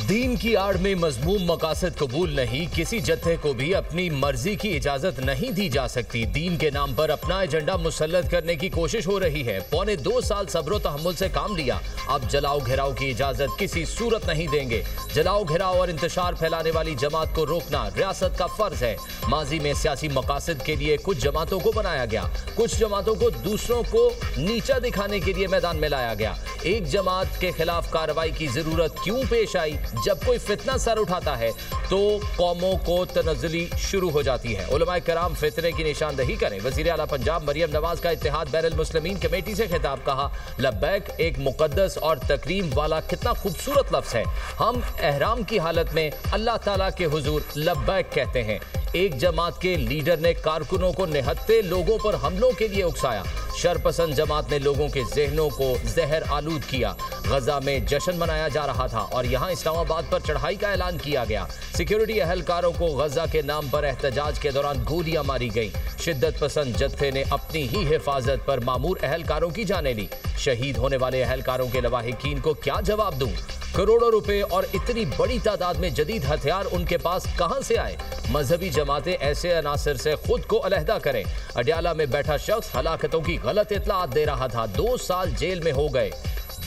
दीन की आड़ में मजमूम मकासद कबूल नहीं, किसी जत्थे को भी अपनी मर्जी की इजाजत नहीं दी जा सकती। दीन के नाम पर अपना एजेंडा मुसल्लत करने की कोशिश हो रही है। पौने 2 साल सब्र तहम्मुल से काम लिया, अब जलाओ घेराव की इजाजत किसी सूरत नहीं देंगे। जलाओ घेराव और इंतशार फैलाने वाली जमात को रोकना रियासत का फर्ज है। माजी में सियासी मकासद के लिए कुछ जमातों को बनाया गया, कुछ जमातों को दूसरों को नीचा दिखाने के लिए मैदान में लाया गया। एक जमात के खिलाफ कार्रवाई की जरूरत क्यों पेश आई? जब कोई फितना सर उठाता है तो कौमों को तनज़्ज़ुली शुरू हो जाती है। उलमाए कराम फितने की निशानदही करें। वज़ीर आला पंजाब मरियम नवाज का इत्तेहाद बैनुल मुस्लिमीन कमेटी से खिताब, कहा लब्बैक एक मुक़द्दस और तकरीम वाला कितना खूबसूरत लफ्ज़ है। हम एहराम की हालत में अल्लाह ताला के हुजूर लब्बैक कहते हैं। एक जमात के लीडर ने कारकुनों को निहत्ते लोगों पर हमलों के लिए उकसाया। शरपसंद जमात ने लोगों के जहनों को जहर आलूद किया। गजा में जश्न मनाया जा रहा था और यहाँ इस्लामाबाद पर चढ़ाई का ऐलान किया गया। सिक्योरिटी अहलकारों को गजा के नाम पर एहतजाज के दौरान गोलियां मारी गईं। शिद्दत पसंद जत्थे ने अपनी ही हिफाजत पर मामूर अहलकारों की जानें ली। शहीद होने वाले अहलकारों के लवाहिकीन को क्या जवाब दूं? करोड़ों रुपए और इतनी बड़ी तादाद में जदीद हथियार उनके पास कहां से आए? मजहबी जमातें ऐसे अनासर से खुद को अलहदा करें। अडयाला में बैठा शख्स हलाकतों की गलत इत्तलात दे रहा था, 2 साल जेल में हो गए।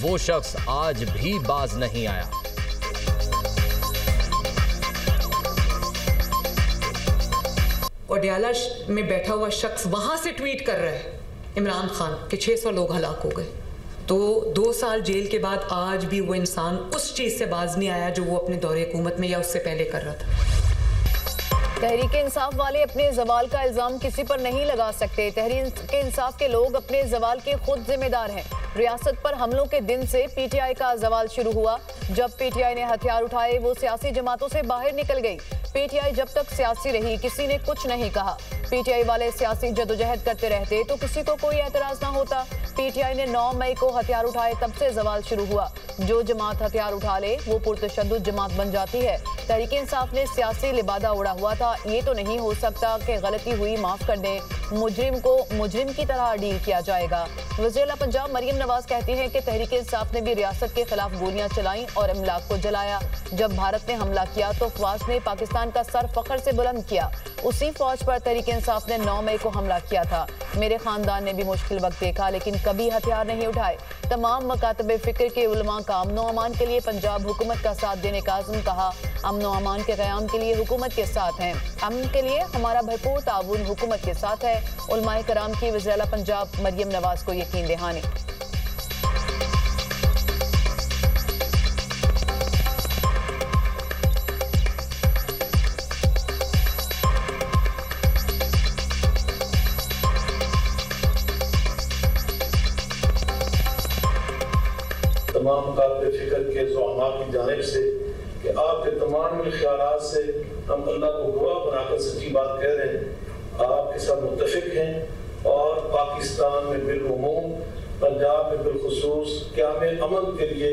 वो शख्स आज भी बाज नहीं आया। अडयाला में बैठा हुआ शख्स वहां से ट्वीट कर रहा है इमरान खान के 600 लोग हलाक हो गए। तो 2 साल जेल के बाद आज भी वो इंसान उस चीज से बाज नहीं आया जो वो अपने दौरे हुकूमत में या उससे पहले कर रहा था। तहरीक इंसाफ वाले अपने जवाल का इल्जाम किसी पर नहीं लगा सकते। तहरीक इंसाफ के लोग अपने जवाल के खुद जिम्मेदार हैं। रियासत पर हमलों के दिन से पीटीआई का जवाल शुरू हुआ। जब पीटीआई ने हथियार उठाए वो सियासी जमातों से बाहर निकल गई। पीटीआई जब तक सियासी रही किसी ने कुछ नहीं कहा। पीटीआई वाले सियासी जदोजहद करते रहते तो किसी को कोई एतराज ना होता। पीटीआई ने 9 मई को हथियार उठाए, तब से जवाल शुरू हुआ। जो जमात हथियार उठा ले वो पुरतशद्दुद जमात बन जाती है। तहरीक इंसाफ ने सियासी लिबादा उड़ा हुआ था। ये तो नहीं हो सकता कि गलती हुई माफ कर दें, मुजरिम को मुजरिम की तरह डील किया जाएगा। वज़ीर आला पंजाब मरियम नवाज कहती हैं कि तहरीक इंसाफ ने भी रियासत के खिलाफ गोलियां चलाई और अमलाक को जलाया। जब भारत ने हमला किया तो फौज ने पाकिस्तान का सर फख्र से बुलंद किया। उसी फौज पर तहरीक इंसाफ ने 9 मई को हमला किया था। मेरे खानदान ने भी मुश्किल वक्त देखा लेकिन कभी हथियार नहीं उठाए। तमाम मकातबे फिक्र के उलमा का अमन व अमान के लिए पंजाब हुकूमत का साथ देने का आज़म, कहा अमन व अमान के क़याम के लिए हुकूमत के साथ हैं। अमन के लिए हमारा भरपूर ताउन हुकूमत के साथ है। उलमाए कराम की वज़ीर आला पंजाब मरियम नवाज को यकीन दहानी। तमाम मुकाबले फिक्र के ज़ुआमा की जानिब से कि आपके तमाम ख्यालात से हम अल्लाह को गवाह बनाकर सच्ची बात कह रहे हैं। आपके साथ मुत्तफिक हैं और पाकिस्तान में बिलउमूम, पंजाब में बिलखुसूस क़याम अमन के लिए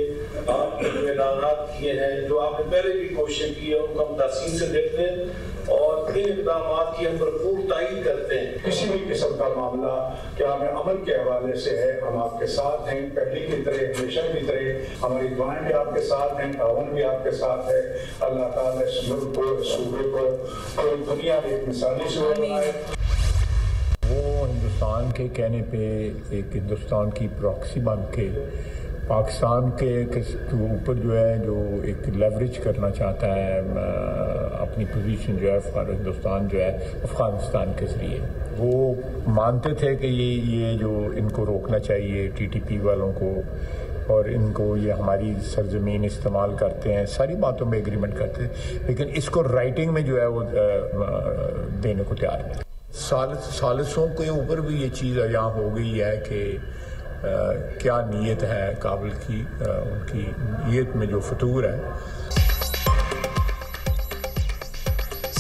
आपने जो ऐलानात किए हैं, जो आपने पहले भी कोशिश की है, उनको हम तहसीन से देखते हैं और इन इक़दामात की हम भरपूर तायीद करते हैं। किसी भी किस्म का मामला क़याम अमन के हवाले से है, हम आपके साथ हैं। पहले की तरह, हमेशा की तरह हमारी दुआएं भी आपके साथ हैं, ताउन भी आपके साथ है। अल्लाह ताला इस मुल्क को, सूबे को पूरी दुनिया में एक मिसाली सूबा बनाए। वो हिंदुस्तान के कहने पे एक हिंदुस्तान की प्रॉक्सी बन के पाकिस्तान के ऊपर जो है जो एक लेवरेज करना चाहता है अपनी पोजीशन जो है फॉर हिंदुस्तान जो है अफ़गानिस्तान के ज़रिए। वो मानते थे कि ये जो इनको रोकना चाहिए टीटीपी वालों को, और इनको ये हमारी सरजमीन इस्तेमाल करते हैं, सारी बातों में एग्रीमेंट करते हैं, लेकिन इसको राइटिंग में जो है वो देने को तैयार नहीं। सालिसों के ऊपर भी ये चीज़ यहाँ हो गई है कि क्या नीयत है काबिल की, उनकी नीयत में जो फतूर है।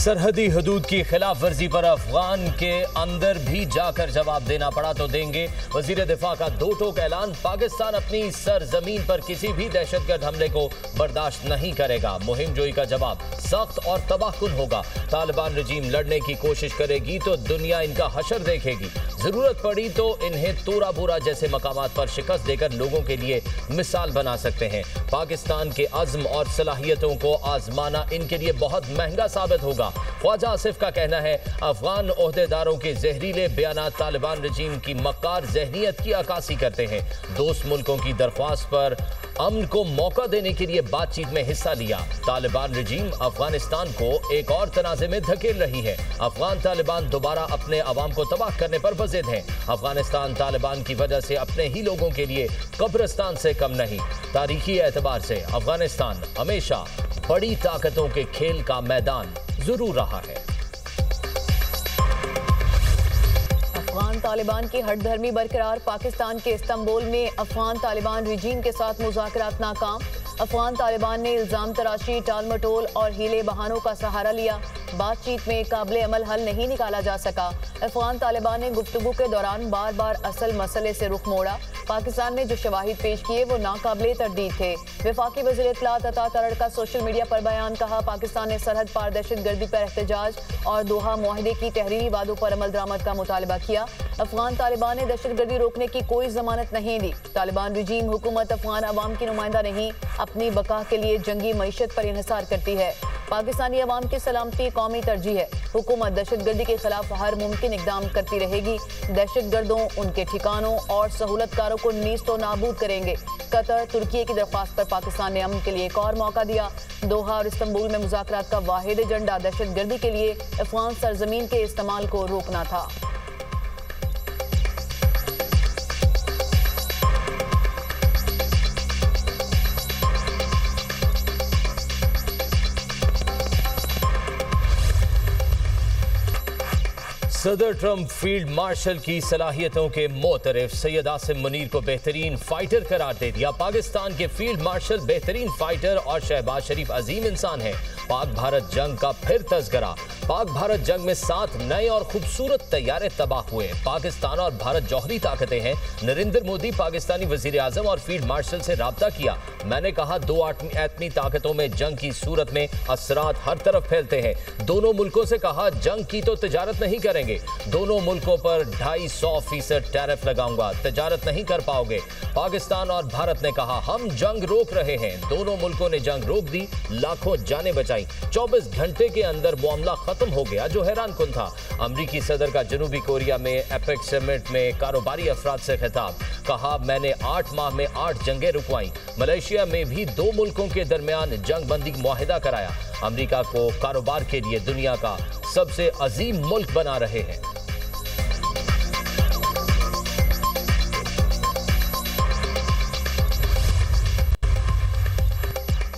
सरहदी हदूद की खिलाफ वर्जी पर अफगान के अंदर भी जाकर जवाब देना पड़ा तो देंगे। वजीर दिफा का दो टोक ऐलान, पाकिस्तान अपनी सरजमीन पर किसी भी दहशतगर्द हमले को बर्दाश्त नहीं करेगा। मुहिम जोई का जवाब सख्त और तबाहकुन होगा। तालिबान रजीम लड़ने की कोशिश करेगी तो दुनिया इनका हशर देखेगी। जरूरत पड़ी तो इन्हें तोरा बोरा जैसे मकामात पर शिकस्त देकर लोगों के लिए मिसाल बना सकते हैं। पाकिस्तान के अज़्म और सलाहियतों को आजमाना इनके लिए बहुत महंगा साबित होगा। ख्वाजा आसिफ का कहना है, अफगान ओहदेदारों के जहरीले बयानात तालिबान रजीम की मक्कार जहनीत की अक्कासी करते हैं। दोस्त मुल्कों की दरख्वास्त पर अमन को मौका देने के लिए बातचीत में हिस्सा लिया। तालिबान रजीम अफगानिस्तान को एक और तनाज़े में धकेल रही है। अफगान तालिबान दोबारा अपने अवाम को तबाह करने पर वज़िद हैं। अफगानिस्तान तालिबान की वजह से अपने ही लोगों के लिए कब्रिस्तान से कम नहीं। तारीखी एतबार से अफगानिस्तान हमेशा बड़ी ताकतों के खेल का मैदान जरूर रहा है। अफगान तालिबान की हठधर्मी बरकरार, पाकिस्तान के इस्तांबुल में अफगान तालिबान रजीम के साथ मुज़ाकरात नाकाम। अफगान तालिबान ने इल्जाम तराशी, टाल मटोल और हीले बहानों का सहारा लिया। बातचीत में काबिल अमल हल नहीं निकाला जा सका। अफगान तालिबान ने गुफ्तगू के दौरान बार बार असल मसले से रुख मोड़ा। पाकिस्तान ने जो शवाहिद पेश किए वो नाकाबिले तरदीद थे। वफाकी वज़ीर इत्तलात अता तरड़ का सोशल मीडिया पर बयान, कहा पाकिस्तान ने सरहद पार दहशतगर्दी पर एहतजाज और दोहा मुआहदे की तहरीरी वादों पर अमल दरामद का मुतालबा किया। अफगान तालिबान ने दहशतगर्दी रोकने की कोई जमानत नहीं दी। तालिबान रजीम हुकूमत अफगान अवाम की नुमाइंदा नहीं, अपनी बका के लिए जंगी मईशत पर इन्हिसार करती है। पाकिस्तानी अवाम की सलामती कौमी तरजीह है। हुकूमत दहशतगर्दी के खिलाफ हर मुमकिन इकदाम करती रहेगी। दहशतगर्दों, उनके ठिकानों और सहूलतकारों को नीज़ तो नाबूद करेंगे। कतर, तुर्की की दरख्वास्त पर पाकिस्तान ने अमन के लिए एक और मौका दिया। दोहा और इस्तांबुल में मुज़ाकरात का वाहिद एजेंडा दहशतगर्दी के लिए अफगान सरजमीन के इस्तेमाल को रोकना था। सदर ट्रंप फील्ड मार्शल की सलाहियतों के मोतरफ सैयद आसिम मुनीर को बेहतरीन फाइटर करार दे दिया। पाकिस्तान के फील्ड मार्शल बेहतरीन फाइटर और शहबाज शरीफ अजीम इंसान है। पाक भारत जंग का फिर तज़किरा। पाक भारत जंग में 7 नए और खूबसूरत तैयारे तबाह हुए। पाकिस्तान और भारत जौहरी ताकतें हैं। नरेंद्र मोदी पाकिस्तानी वजीर आजम और फील्ड मार्शल से राब्ता किया। मैंने कहा, दो एटमी ताकतों में जंग की सूरत में असरात हर तरफ फैलते हैं। दोनों मुल्कों से कहा, जंग की तो तिजारत नहीं करेंगे। दोनों मुल्कों पर 250% टैरिफ लगाऊंगा, तिजारत नहीं कर पाओगे। पाकिस्तान और भारत ने कहा, हम जंग रोक रहे हैं। दोनों मुल्कों ने जंग रोक दी, लाखों जानें बचाई। 24 घंटे के अंदर मामला खत्म हो गया, जो हैरान कुन था। अमरीकी सदर का जनूबी कोरिया में एपेक समिट में कारोबारी अफराद से खिताब, कहा, मैंने 8 माह में 8 जंगें रुकवाई। मलेशिया में भी 2 मुल्कों के दरमियान जंग बंदी मुआहिदा कराया। अमरीका को कारोबार के लिए दुनिया का सबसे अजीम मुल्क बना रहे हैं।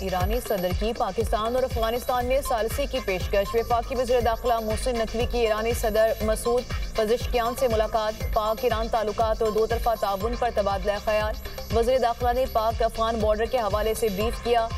ईरानी सदर की पाकिस्तान और अफगानिस्तान में सालसी की पेशकश। वफाकी वज़ीर दाखिला मोहसिन नकवी की ईरानी सदर मसूद पज़ेश्कियान से मुलाकात। पाक ईरान ताल्लुकात और दो तरफा ताउन पर तबादला ख्याल। वज़ीर दाखिला ने पाक अफगान बॉर्डर के हवाले से ब्रीफ किया।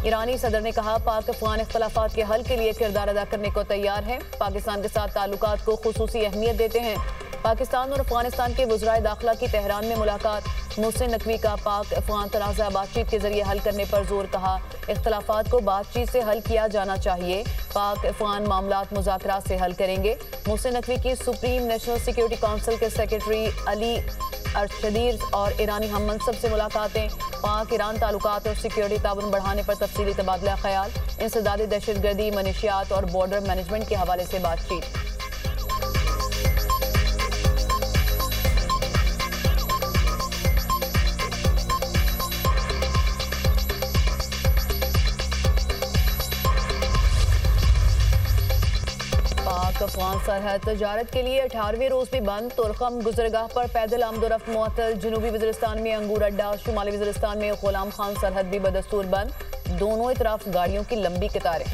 ईरानी सदर ने कहा, पाक अफगान इख्तलाफात के हल के लिए किरदार अदा करने को तैयार है। पाकिस्तान के साथ ताल्लुकात को खुसूसी अहमियत देते हैं। पाकिस्तान और अफगानिस्तान के वज़राए दाखिला की तेहरान में मुलाकात। मोहसिन नकवी का पाक अफगान तनाज़ा बातचीत के जरिए हल करने पर जोर, कहा, इख्तलाफात को बातचीत से हल किया जाना चाहिए। पाक अफगान मामलात मुज़ाकरात से हल करेंगे। मोहसिन नकवी की सुप्रीम नेशनल सिक्योरिटी काउंसिल के सेक्रेटरी अली अरशदीर और ईरानी हम मनसब से मुलाकातें। पाक ईरान ताल्लुकात और सिक्योरिटी ताउन बढ़ाने पर तफसीली तबादला ख्याल। इंसदादी दहशतगर्दी, मनशियात और बॉर्डर मैनेजमेंट के हवाले से बातचीत। अफगान सरहद तजारत के लिए 18वें रोज भी बंद। तुरखम गुजरगाह पर पैदल आमदोरफ्त मुअत्तल। जनूबी वज़ीरिस्तान में अंगूर अड्डा, शुमाली वज़ीरिस्तान में गुलाम खान सरहद भी बदस्तूर बंद। दोनों तरफ गाड़ियों की लंबी कतारें।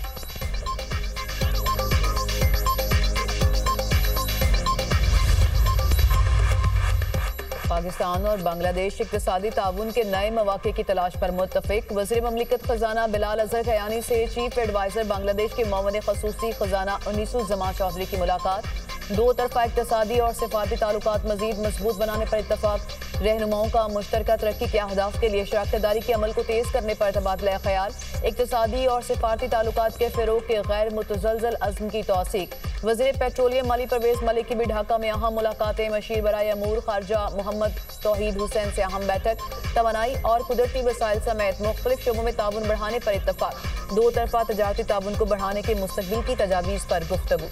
पाकिस्तान और बांग्लादेश इक़्तिसादी ताउन के नए मौक़े की तलाश पर मुत्तफ़िक़। वज़ीर ममलिकत ख़जाना बिलाल अज़हर कयानी से चीफ एडवाइज़र बांग्लादेश के मौमन ख़ुसूसी ख़जाना उन्नीसुज़्ज़मा चौधरी की मुलाकात। दो तरफ़ा इक़्तिसादी और सिफ़ाती ताल्लुकात मज़ीद मजबूत बनाने पर इत्तफ़ाक़। रहनुमाओं का मुश्तरका तरक्की के अहदाफ के लिए शराकतदारी के अमल को तेज़ करने पर तबादला ख्याल। इक़्तिसादी और सिफ़ाती ताल्लुकात के फ़रोग़ के गैर मुतज़लज़ल अज़्म की तौसीक़। वज़ीर पेट्रोलियम माली परवेज़ मलिक की भी ढाका में अहम मुलाकातें। मशीर बराए अमूर ख़ारजा मोहम्मद तौहीद हुसैन से अहम बैठक। तवानाई और कुदरती वसाइल समेत मुख्तलिफ शोबों में ताउन बढ़ाने पर इत्तफ़ाक़। दो तरफ़ा तजारती ताउन को बढ़ाने के मुस्तक़बिल की तजावीज़ पर गुफ्तगू।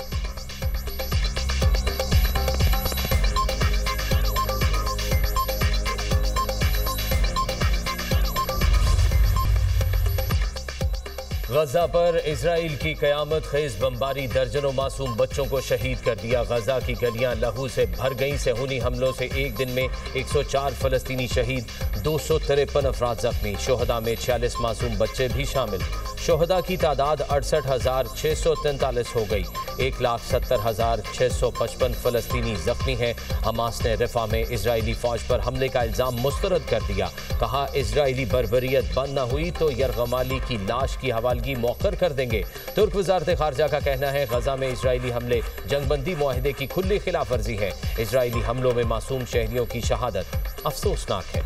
गजा पर इजराइल की कयामत खेज बमबारी दर्जनों मासूम बच्चों को शहीद कर दिया। गजा की गलियां लहू से भर गईं। सेहूनी हमलों से एक दिन में 104 फलस्तीनी शहीद, 253 अफराद जख्मी। शोहदा में 46 मासूम बच्चे भी शामिल। शोहदा की तादाद 68,643 हो गई। 1,70,655 फलस्तीनी जख्मी हैं। हमास ने रफ़ा में इजरायली फौज पर हमले का इल्ज़ाम मुस्तरद कर दिया। कहा इजरायली बर्बरियत बंद न हुई तो यरगमाली की लाश की हवालगी मौखर कर देंगे। तुर्क वज़ारत ख़ारजा का कहना है गजा में इजरायली हमले जंगबंदी मुआहदे की खुली खिलाफ वर्जी है। इजरायली हमलों में मासूम शहरियों की शहादत अफसोसनाक है।